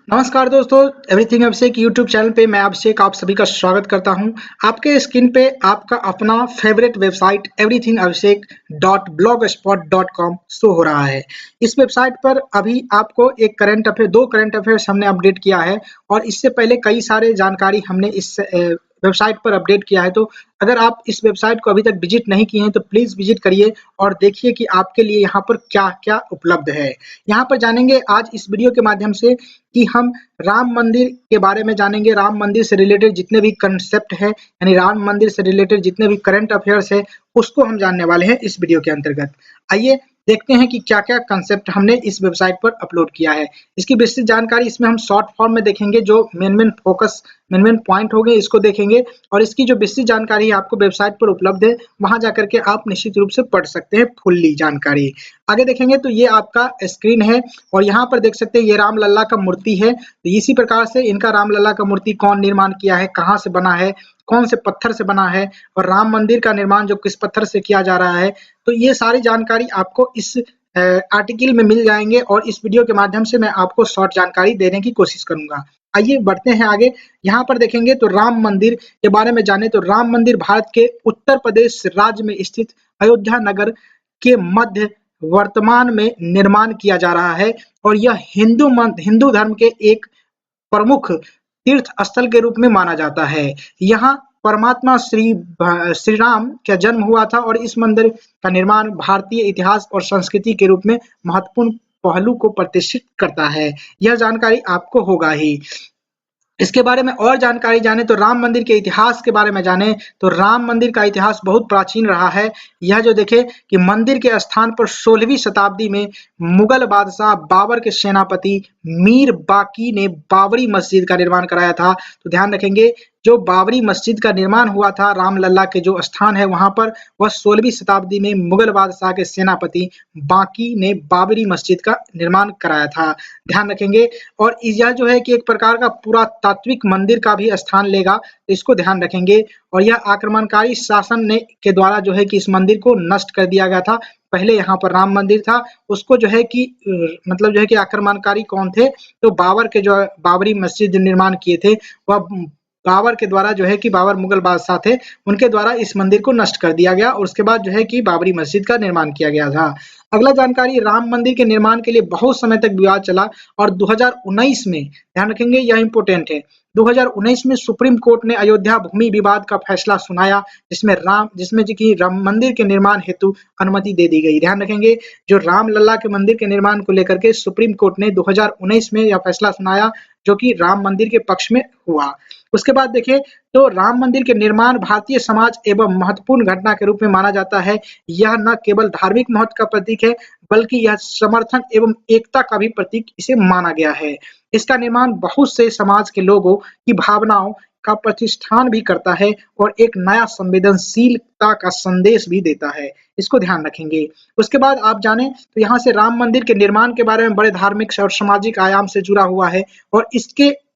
नमस्कार दोस्तों, एवरीथिंग अभिषेक YouTube channel पे मैं अभिषेक आप सभी का स्वागत करता हूं। आपके स्क्रीन पे आपका अपना फेवरेट वेबसाइट एवरीथिंग अभिषेक .blogspot.com शो हो रहा है। इस वेबसाइट पर अभी आपको एक करंट अफेयर, दो करंट अफेयर्स हमने अपडेट किया है और इससे पहले कई सारे जानकारी हमने इस वेबसाइट पर अपडेट किया है। तो अगर आप इस वेबसाइट को अभी तक विजिट नहीं किए हैं तो प्लीज विजिट करिए और देखिए कि आपके लिए यहाँ पर क्या-क्या उपलब्ध है। यहाँ पर जानेंगे आज इस वीडियो के माध्यम से कि हम राम मंदिर के बारे में जानेंगे। राम मंदिर से रिलेटेड जितने भी कंसेप्ट है, यानी राम मंदिर से रिलेटेड जितने भी करंट अफेयर्स है, उसको हम जानने वाले हैं इस वीडियो के अंतर्गत। आइए देखते हैं कि क्या-क्या कंसेप्ट हमने इस वेबसाइट पर अपलोड किया है। इसकी विस्तृत जानकारी इसमें हम शॉर्ट फॉर्म में देखेंगे, जो मेन फोकस, मेन पॉइंट हो गए इसको देखेंगे और इसकी जो विस्तृत जानकारी है आपको वेबसाइट पर उपलब्ध है, वहां जाकर के आप निश्चित रूप से पढ़ सकते हैं फुल्ली जानकारी। आगे देखेंगे तो ये आपका स्क्रीन है और यहाँ पर देख सकते हैं ये राम लल्ला का मूर्ति है। तो इसी प्रकार से इनका राम लल्ला का मूर्ति कौन निर्माण किया है, कहाँ से बना है, कौन से पत्थर से बना है और राम मंदिर का निर्माण जो किस पत्थर से किया जा रहा है, तो ये सारी जानकारी आपको इस आर्टिकल में मिल जाएंगे और इस वीडियो के माध्यम से मैं आपको शॉर्ट जानकारी देने की कोशिश करूंगा। आइए बढ़ते हैं आगे। यहाँ पर देखेंगे तो राम मंदिर के बारे में जाने तो राम मंदिर भारत के उत्तर प्रदेश राज्य में स्थित अयोध्या नगर के मध्य वर्तमान में निर्माण किया जा रहा है और यह हिंदू धर्म के एक प्रमुख तीर्थ स्थल के रूप में माना जाता है। यहाँ परमात्मा श्री राम का जन्म हुआ था और इस मंदिर का निर्माण भारतीय इतिहास और संस्कृति के रूप में महत्वपूर्ण पहलू को प्रतिष्ठित करता है। यह जानकारी आपको होगा ही। इसके बारे में और जानकारी जाने तो राम मंदिर के इतिहास के बारे में जाने तो राम मंदिर का इतिहास बहुत प्राचीन रहा है। यह जो देखे कि मंदिर के स्थान पर 16वीं शताब्दी में मुगल बादशाह बाबर के सेनापति मीर बाकी ने बाबरी मस्जिद का निर्माण कराया था। तो ध्यान रखेंगे, जो बाबरी मस्जिद का निर्माण हुआ था राम लल्ला के जो स्थान है वहां पर, वह 16वीं शताब्दी में मुगल बादशाह के सेनापति बाकी ने बाबरी मस्जिद का निर्माण कराया था। ध्यान रखेंगे और यह जो है कि एक प्रकार का पुरातात्विक मंदिर का भी स्थान लेगा, तो इसको ध्यान रखेंगे। और यह आक्रमणकारी शासन ने के द्वारा जो है कि इस मंदिर को नष्ट कर दिया गया था। पहले यहाँ पर राम मंदिर था, उसको जो है कि मतलब जो है कि आक्रमणकारी कौन थे, तो बाबर के जो बाबरी मस्जिद निर्माण किए थे वह बाबर के द्वारा जो है कि बाबर मुगल बादशाह थे, उनके द्वारा इस मंदिर को नष्ट कर दिया गया और उसके बाद जो है कि बाबरी मस्जिद का निर्माण किया गया था। अगला जानकारी, राम मंदिर के निर्माण के लिए बहुत समय तक विवाद चला और 2019 में, ध्यान रखेंगे यह इंपोर्टेंट है, 2019 में सुप्रीम कोर्ट ने अयोध्या भूमि विवाद का फैसला सुनाया, जिसमें कि राम मंदिर के निर्माण हेतु अनुमति दे दी गई। ध्यान रखेंगे, जो राम लल्ला के मंदिर के निर्माण को लेकर के सुप्रीम कोर्ट ने 2019 में यह फैसला सुनाया, जो कि राम मंदिर के पक्ष में हुआ। उसके बाद देखें तो राम मंदिर के निर्माण भारतीय समाज एवं महत्वपूर्ण घटना के रूप में माना जाता है। यह न केवल धार्मिक महत्व का प्रतीक है बल्कि यह समर्थन एवं एकता का भी प्रतीक इसे माना गया है। इसका निर्माण बहुत से समाज के लोगों की भावनाओं का प्रतिष्ठान भी करता है और एक नया संवेदनशीलता का संदेश भी देता है। इसको ध्यान रखेंगे। उसके बाद आप जाने तो यहाँ से राम मंदिर के निर्माण के बारे में बड़े धार्मिक और सामाजिक आयाम से जुड़ा हुआ है और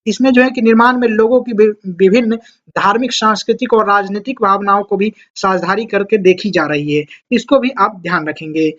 इसमें जो है कि निर्माण में लोगों की विभिन्न धार्मिक, सांस्कृतिक और राजनीतिक भावनाओं को भी साझेदारी करके देखी जा रही है। इसको भी आप ध्यान रखेंगे।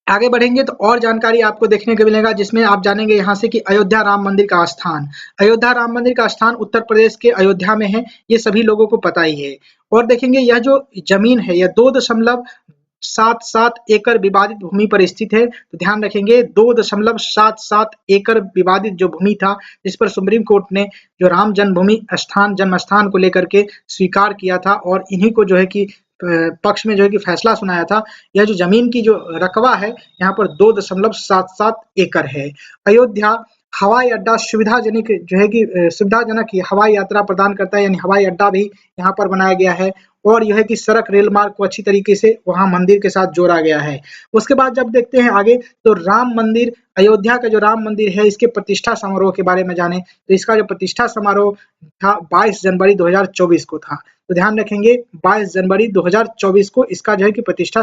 आगे बढ़ेंगे तो और जानकारी आपको देखने को मिलेगा, जिसमें आप जानेंगे यहाँ से कि अयोध्या राम मंदिर का स्थान। अयोध्या राम मंदिर का स्थान उत्तर प्रदेश के अयोध्या में है, ये सभी लोगों को पता ही है। और देखेंगे यह जो जमीन है यह 2.77 एकड़ विवादित भूमि पर स्थित है। तो ध्यान रखेंगे 2.77 एकड़ विवादित जो भूमि था, जिस पर सुप्रीम कोर्ट ने जो राम जन्मभूमि जन्म स्थान को लेकर के स्वीकार किया था और इन्हीं को जो है कि पक्ष में जो है कि फैसला सुनाया था। यह जो जमीन की जो रकबा है यहाँ पर 2.77 एकड़ है। अयोध्या हवाई अड्डा सुविधाजनक जो है कि सुविधाजनक हवाई यात्रा प्रदान करता है, यानी हवाई अड्डा भी यहाँ पर बनाया गया है और यह है कि सड़क रेल मार्ग को अच्छी तरीके से वहाँ मंदिर के साथ जोड़ा गया है। उसके बाद जब देखते हैं आगे तो राम मंदिर, अयोध्या का जो राम मंदिर है इसके प्रतिष्ठा समारोह के बारे में जाने तो इसका जो प्रतिष्ठा समारोह था 22 जनवरी 2024 को था। तो ध्यान रखेंगे 22 जनवरी 2024 को इसका जो है कि प्रतिष्ठा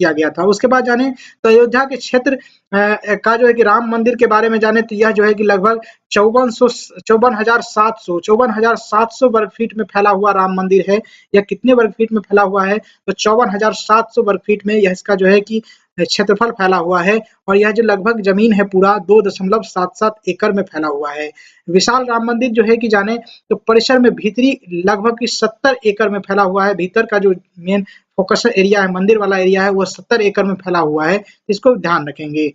किया गया था। उसके बाद जाने तो अयोध्या के क्षेत्र का जो है कि राम मंदिर के बारे में जाने तो यह जो है कि लगभग 54,700 वर्ग फीट में फैला हुआ राम मंदिर है। यह कितने वर्ग फीट में फैला हुआ है तो 54,700 वर्ग फीट में यह इसका जो है कि क्षेत्रफल फैला हुआ है और यह जो लगभग जमीन है पूरा 2.77 एकड़ में फैला हुआ है। विशाल राम मंदिर जो है कि जाने तो परिसर में भीतरी लगभग कि 70 एकड़ में फैला हुआ है। भीतर का जो मेन फोकस एरिया है, मंदिर वाला एरिया है, वो 70 एकड़ में फैला हुआ है। इसको ध्यान रखेंगे।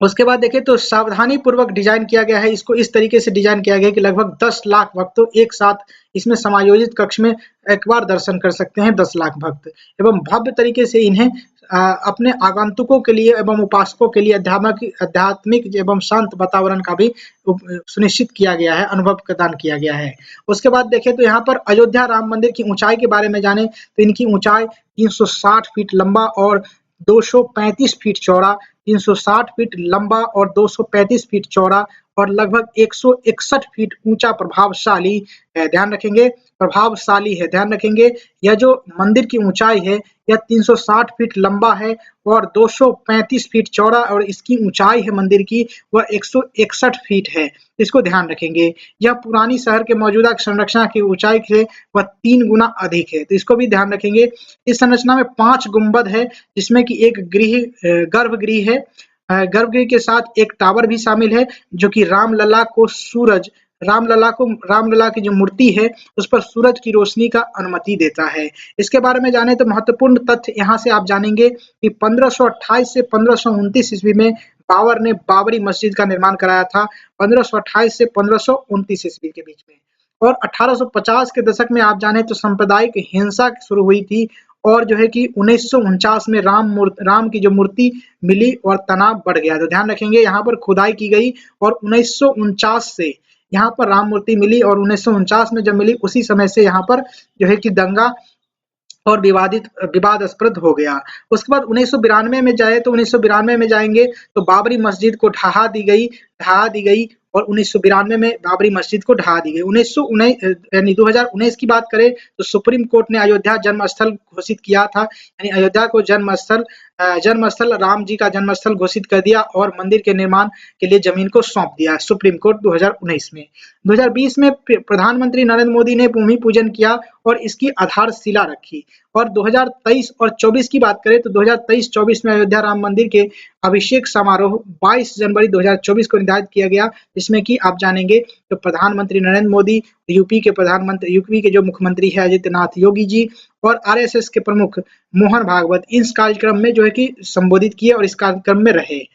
उसके बाद देखें तो सावधानी पूर्वक डिजाइन किया गया है। इसको इस तरीके से डिजाइन किया गया है कि लगभग 10 लाख भक्तों एक साथ इसमें समायोजित कक्ष में एक बार दर्शन कर सकते हैं 10 लाख भक्त एवं भव्य तरीके से इन्हें अपने आगंतुकों के लिए एवं उपासकों के लिए आध्यात्मिक एवं शांत वातावरण का भी सुनिश्चित किया गया है, अनुभव प्रदान किया गया है। उसके बाद देखें तो यहाँ पर अयोध्या राम मंदिर की ऊंचाई के बारे में जाने तो इनकी ऊंचाई 360 फीट लंबा और 235 फीट चौड़ा, 360 फीट लंबा और 235 फीट चौड़ा और लगभग 161 फीट ऊंचा प्रभावशाली है। ध्यान रखेंगे, प्रभावशाली है, ध्यान रखेंगे। यह जो मंदिर की ऊंचाई है यह 360 फीट लंबा है और 235 फीट चौड़ा और इसकी ऊंचाई है मंदिर की वह 161 फीट है। इसको ध्यान रखेंगे। यह पुरानी शहर के मौजूदा संरचना की ऊंचाई से वह 3 गुना अधिक है, तो इसको भी ध्यान रखेंगे। इस संरचना में 5 गुंबद है जिसमें कि एक गर्भगृह है। गर्भगृह के साथ एक टावर भी शामिल है जो कि रामलला की जो मूर्ति है उस पर सूरज की रोशनी का अनुमति देता है। इसके बारे में जाने तो महत्वपूर्ण तथ्य यहाँ से आप जानेंगे कि 1528 से 1529 ईस्वी में बाबर ने बाबरी मस्जिद का निर्माण कराया था, 1528 से 1529 ईस्वी के बीच में। और 1850 के दशक में आप जाने तो सांप्रदायिक हिंसा शुरू हुई थी और जो है कि 1949 में राम की जो मूर्ति मिली और तनाव बढ़ गया। तो ध्यान रखेंगे यहाँ पर खुदाई की गई और 1949 से यहाँ पर राम मूर्ति मिली और 1949 में जब मिली उसी समय से यहाँ पर जो है कि दंगा और विवादास्पद हो गया। उसके बाद 1992 में जाए तो 1992 में जाएंगे तो बाबरी मस्जिद को ढहा दी गई और 1992 में बाबरी मस्जिद को ढहा दी गई। 1919 यानी 2019 की बात करें तो सुप्रीम कोर्ट ने अयोध्या जन्मस्थल घोषित किया था, यानी अयोध्या को जन्मस्थल राम जी का जन्मस्थल घोषित कर दिया और मंदिर के निर्माण के लिए जमीन को सौंप दिया सुप्रीम कोर्ट 2019 में। 2020 में प्रधानमंत्री नरेंद्र मोदी ने भूमि पूजन किया और इसकी आधारशिला रखी। और 2023 और 24 की बात करें तो 2023-24 में अयोध्या राम मंदिर के अभिषेक समारोह 22 जनवरी 2024 को निर्धारित किया गया, जिसमें कि आप जानेंगे तो प्रधानमंत्री नरेंद्र मोदी, यूपी के जो मुख्यमंत्री है आदित्यनाथ योगी जी और आरएसएस के प्रमुख मोहन भागवत इस कार्यक्रम में जो है कि संबोधित किए और इस कार्यक्रम में रहे।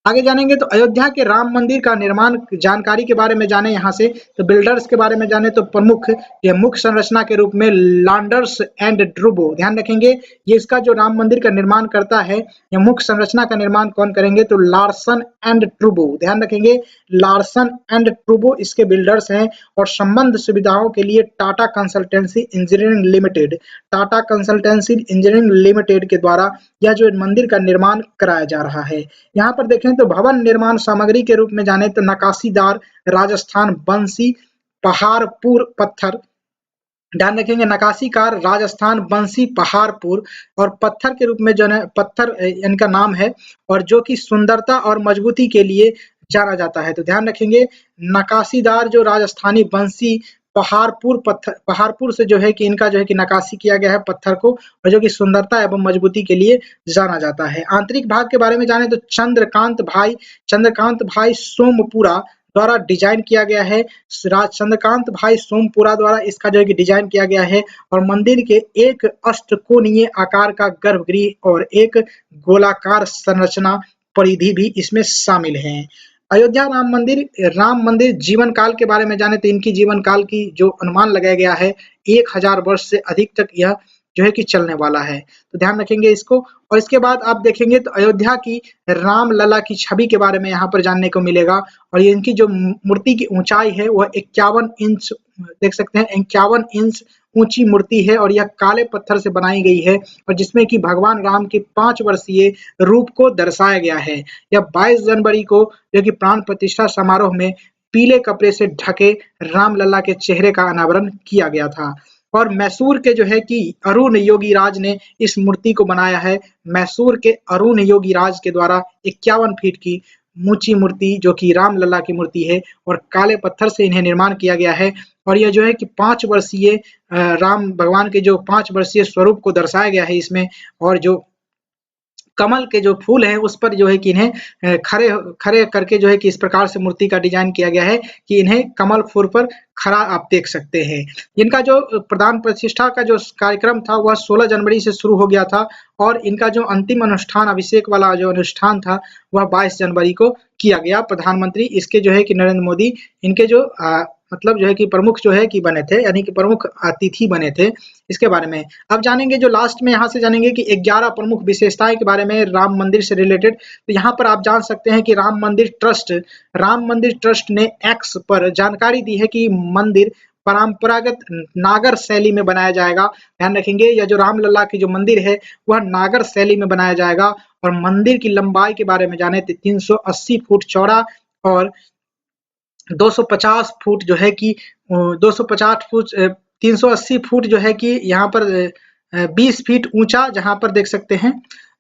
आगे जानेंगे तो अयोध्या के राम मंदिर का निर्माण जानकारी के बारे में जाने यहाँ से तो बिल्डर्स के बारे में जाने तो प्रमुख ये मुख्य संरचना के रूप में लांडर्स एंड ट्रूबो। ध्यान रखेंगे ये इसका जो राम मंदिर का निर्माण करता है या मुख्य संरचना का निर्माण कौन करेंगे तो लार्सन एंड ट्रूबो। ध्यान रखेंगे लार्सन एंड ट्रूबो इसके बिल्डर्स हैं और संबंध सुविधाओं के लिए टाटा कंसल्टेंसी इंजीनियरिंग लिमिटेड के द्वारा यह जो मंदिर का निर्माण कराया जा रहा है। यहाँ पर देखें तो भवन निर्माण सामग्री के रूप में जाने तो नकाशीदार राजस्थान बंसी पहाड़पुर पत्थर। ध्यान रखेंगे नकाशीकार राजस्थान बंसी पहाड़पुर और पत्थर के रूप में जो है पत्थर इनका नाम है और जो कि सुंदरता और मजबूती के लिए जाना जाता है। तो ध्यान रखेंगे नकाशीदार जो राजस्थानी बंसी पहाड़पुर से जो है कि इनका जो है कि नकाशी किया गया है पत्थर को और जो कि सुंदरता एवं मजबूती के लिए जाना जाता है। आंतरिक भाग के बारे में जाने तो चंद्रकांत भाई सोमपुरा द्वारा डिजाइन किया गया है। चंद्रकांत भाई सोमपुरा द्वारा इसका जो है कि डिजाइन किया गया है और मंदिर के एक अष्टकोणीय आकार का गर्भगृह और एक गोलाकार संरचना परिधि भी इसमें शामिल है। अयोध्या राम मंदिर जीवन काल के बारे में जाने तो इनकी जीवन काल की जो अनुमान लगाया गया है 1000 वर्ष से अधिक तक यह जो है कि चलने वाला है। तो ध्यान रखेंगे इसको। और इसके बाद आप देखेंगे तो अयोध्या की रामलला की छवि के बारे में यहाँ पर जानने को मिलेगा और ये इनकी जो मूर्ति की ऊंचाई है वह 51 इंच देख सकते हैं 51 इंच ऊंची मूर्ति है और यह काले पत्थर से बनाई गई है और जिसमें कि भगवान राम के 5 वर्षीय रूप को दर्शाया गया है। यह 22 जनवरी को जो कि प्राण प्रतिष्ठा समारोह में पीले कपड़े से ढके रामलला के चेहरे का अनावरण किया गया था। और मैसूर के जो है कि अरुण योगी राज ने इस मूर्ति को बनाया है। मैसूर के अरुण योगी राज के द्वारा 51 फीट की ऊंची मूर्ति जो कि रामलला की मूर्ति है और काले पत्थर से इन्हें निर्माण किया गया है और यह जो है कि 5 वर्षीय राम भगवान के जो 5 वर्षीय स्वरूप को दर्शाया गया है इसमें और जो कमल के जो फूल हैं उस पर जो है कि इन्हें खड़े खड़े करके जो है कि इस प्रकार से मूर्ति का डिजाइन किया गया है कि इन्हें कमल फूल पर खड़ा आप देख सकते हैं। इनका जो प्रदान प्रतिष्ठा का जो कार्यक्रम था वह 16 जनवरी से शुरू हो गया था और इनका जो अंतिम अनुष्ठान अभिषेक वाला जो अनुष्ठान था वह 22 जनवरी को किया गया। प्रधानमंत्री इसके जो है कि नरेंद्र मोदी इनके जो मतलब जो है कि प्रमुख जो है कि बने थे, यानी कि प्रमुख अतिथि बने थे। इसके बारे में अब जानेंगे, जो लास्ट में यहाँ से जानेंगे कि 11 प्रमुख विशेषताएं के बारे में राम मंदिर से रिलेटेड। तो यहाँ पर आप जान सकते हैं कि राम मंदिर ट्रस्ट ने एक्स पर जानकारी दी है कि मंदिर परंपरागत नागर शैली में बनाया जाएगा। ध्यान रखेंगे, यह जो रामलला की जो मंदिर है वह नागर शैली में बनाया जाएगा। और मंदिर की लंबाई के बारे में जाने तो 380 फुट चौड़ा और 250 फुट जो है कि 250 फुट 380 फुट जो है कि यहाँ पर 20 फीट ऊंचा, जहाँ पर देख सकते हैं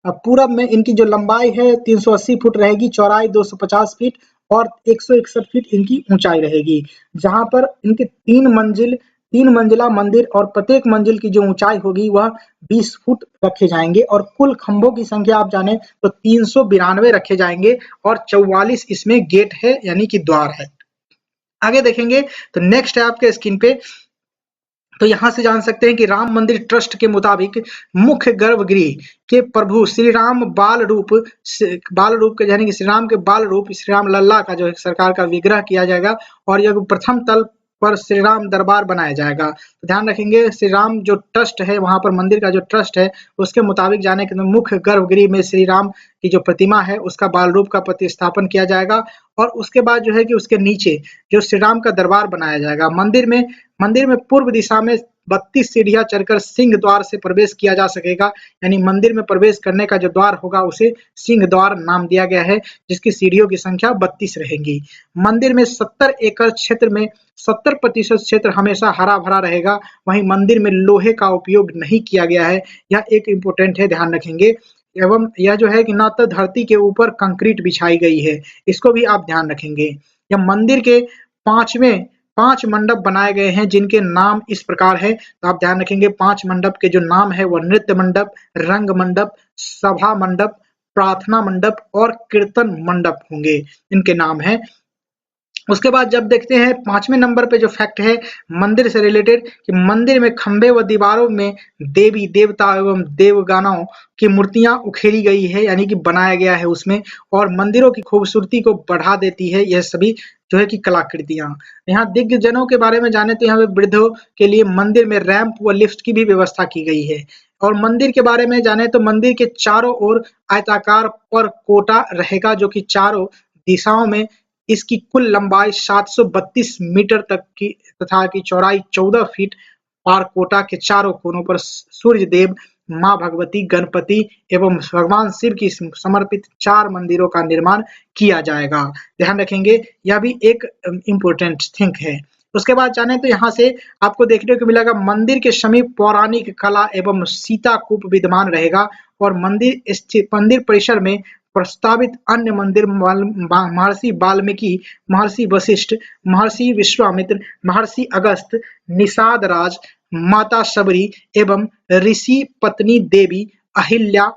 पूरब में इनकी जो लंबाई है 380 फुट रहेगी, चौड़ाई 250 फीट और 161 फीट इनकी ऊंचाई रहेगी। जहाँ पर इनके 3 मंजिला मंदिर और प्रत्येक मंजिल की जो ऊंचाई होगी वह 20 फुट रखे जाएंगे और कुल खंभों की संख्या आप जाने तो 392 रखे जाएंगे और 44 इसमें गेट है, यानी कि द्वार है। आगे देखेंगे तो नेक्स्ट है आपके स्क्रीन पे, तो यहाँ से जान सकते हैं कि राम मंदिर ट्रस्ट के मुताबिक मुख्य गर्भगृह के प्रभु श्री राम बाल रूप के, यानी कि श्री राम के बाल रूप श्री राम लल्ला का जो है सरकार का विग्रह किया जाएगा और यह प्रथम तल पर श्री राम दरबार बनाया जाएगा। तो ध्यान रखेंगे, श्री राम जो ट्रस्ट है वहां पर मंदिर का जो ट्रस्ट है उसके मुताबिक जाने के मुख्य गर्भगृह में श्री राम की जो प्रतिमा है उसका बाल रूप का प्रतिस्थापन किया जाएगा और उसके बाद जो है कि उसके नीचे जो श्री राम का दरबार बनाया जाएगा। मंदिर में पूर्व दिशा में 32 सीढ़ियां चढ़कर सिंह द्वार से प्रवेश किया जा सकेगा, यानी मंदिर में प्रवेश करने का जो द्वार होगा उसे सिंह द्वार नाम दिया गया है, जिसकी सीढ़ियों की संख्या 32 रहेगी। मंदिर में 70 एकड़ क्षेत्र में 70% क्षेत्र हमेशा हरा भरा रहेगा। वहीं मंदिर में लोहे का उपयोग नहीं किया गया है, यह एक इम्पोर्टेंट है, ध्यान रखेंगे। एवं यह जो है कि न तो धरती के ऊपर कंक्रीट बिछाई गई है, इसको भी आप ध्यान रखेंगे। यह मंदिर के 5 मंडप बनाए गए हैं जिनके नाम इस प्रकार है, तो आप ध्यान रखेंगे 5 मंडप के जो नाम है वह नृत्य मंडप, रंग मंडप, सभा मंडप, प्रार्थना मंडप और कीर्तन मंडप होंगे, इनके नाम है। उसके बाद जब देखते हैं 5वें नंबर पे जो फैक्ट है मंदिर से रिलेटेड कि मंदिर में खंभे व दीवारों में देवी देवता एवं देवगणों की मूर्तियां उखेड़ी गई है, यानी कि बनाया गया है उसमें, और मंदिरों की खूबसूरती को बढ़ा देती है यह सभी जो है कि कलाकृतियां। यहाँ दिग्गजनों के बारे में जाने तो यहाँ पे वृद्धों के लिए मंदिर में रैंप व लिफ्ट की भी व्यवस्था की गई है। और मंदिर के बारे में जाने तो मंदिर के चारों ओर आयताकार पर कोटा रहेगा, जो कि चारों दिशाओं में इसकी कुल लंबाई 732 मीटर तक की तथा की चौड़ाई 14 फीट और कोटा के चारों कोनों पर सूर्य देव, मां भगवती, गणपति एवं भगवान शिव की समर्पित 4 मंदिरों का निर्माण किया जाएगा। ध्यान रखेंगे, यह भी एक इम्पोर्टेंट थिंग है। उसके बाद जाने तो यहाँ से आपको देखने को मिलेगा मंदिर के समीप पौराणिक कला एवं सीता कूप विद्यमान रहेगा और मंदिर परिसर में प्रस्तावित अन्य मंदिर महर्षि वाल्मीकि, महर्षि वशिष्ठ, महर्षि विश्वामित्र, महर्षि अगस्त, निषाद राज, माता शबरी एवं ऋषि पत्नी देवी अहिल्या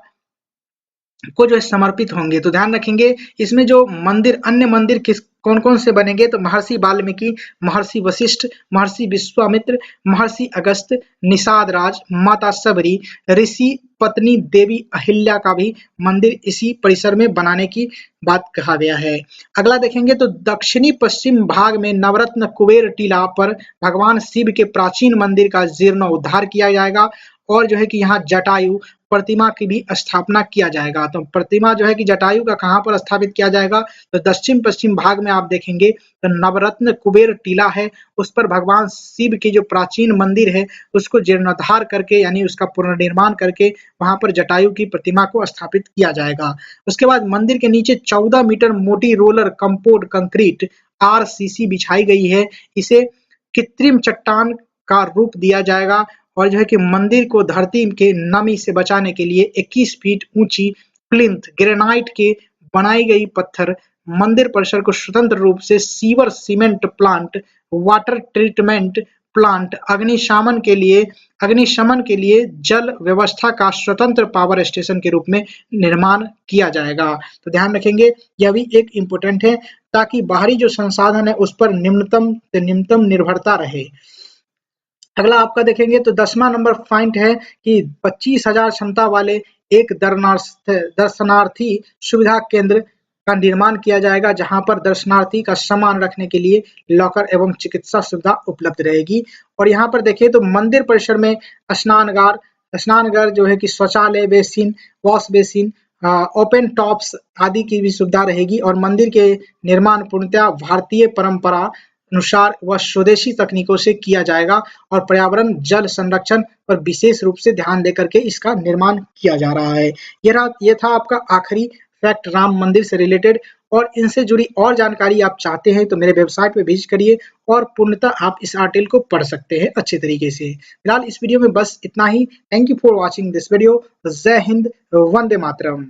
को जो है समर्पित होंगे। तो ध्यान रखेंगे इसमें जो अन्य मंदिर कौन कौन से बनेंगे, तो महर्षि वाल्मीकि, महर्षि वशिष्ठ, महर्षि विश्वामित्र, महर्षि अगस्त, निषाद राज, माता शबरी, ऋषि पत्नी देवी अहिल्या का भी मंदिर इसी परिसर में बनाने की बात कहा गया है। अगला देखेंगे तो दक्षिणी पश्चिम भाग में नवरत्न कुबेर टीला पर भगवान शिव के प्राचीन मंदिर का जीर्णोद्धार किया जाएगा और जो है कि यहाँ जटायु प्रतिमा की भी स्थापना किया जाएगा। तो प्रतिमा जो है कि जटायु का कहाँ पर स्थापित किया जाएगा, तो दक्षिण पश्चिम भाग में आप देखेंगे तो नवरत्न कुबेर टीला है, उस पर भगवान शिव की जो प्राचीन मंदिर है उसको जीर्णोद्धार करके, यानी उसका पुनर्निर्माण करके वहां पर जटायु की प्रतिमा को स्थापित किया जाएगा। उसके बाद मंदिर के नीचे 14 मीटर मोटी रोलर कंपाउंड कंक्रीट RCC बिछाई गई है, इसे कृत्रिम चट्टान का रूप दिया जाएगा और जो है कि मंदिर को धरती के नमी से बचाने के लिए 21 फीट ऊंची प्लिंथ ग्रेनाइट के बनाई गई पत्थर मंदिर परिसर को स्वतंत्र रूप से sewer cement plant, water treatment plant अग्निशमन के लिए जल व्यवस्था का स्वतंत्र पावर स्टेशन के रूप में निर्माण किया जाएगा। तो ध्यान रखेंगे, यह भी एक इम्पोर्टेंट है ताकि बाहरी जो संसाधन है उस पर न्यूनतम से न्यूनतम निर्भरता रहे। अगला आपका देखेंगे तो 10वां नंबर पॉइंट है कि 25,000 क्षमता वाले एक दर्शनार्थी सुविधा केंद्र का निर्माण किया जाएगा, जहां पर दर्शनार्थी का सामान रखने के लिए लॉकर एवं चिकित्सा सुविधा उपलब्ध रहेगी। और यहाँ पर देखिए तो मंदिर परिसर में स्नानघर जो है कि शौचालय, basin, wash basin, open tops आदि की भी सुविधा रहेगी। और मंदिर के निर्माण पूर्णतः भारतीय परंपरा अनुसार व स्वदेशी तकनीकों से किया जाएगा और पर्यावरण जल संरक्षण पर विशेष रूप से ध्यान देकर के इसका निर्माण किया जा रहा है। ये था आपका आखिरी फैक्ट राम मंदिर से रिलेटेड। और इनसे जुड़ी और जानकारी आप चाहते हैं तो मेरे वेबसाइट पे विजिट करिए और पूर्णतः आप इस आर्टिकल को पढ़ सकते हैं अच्छे तरीके से। फिलहाल इस वीडियो में बस इतना ही। Thank you for watching this video. जय हिंद, वंदे मातरम।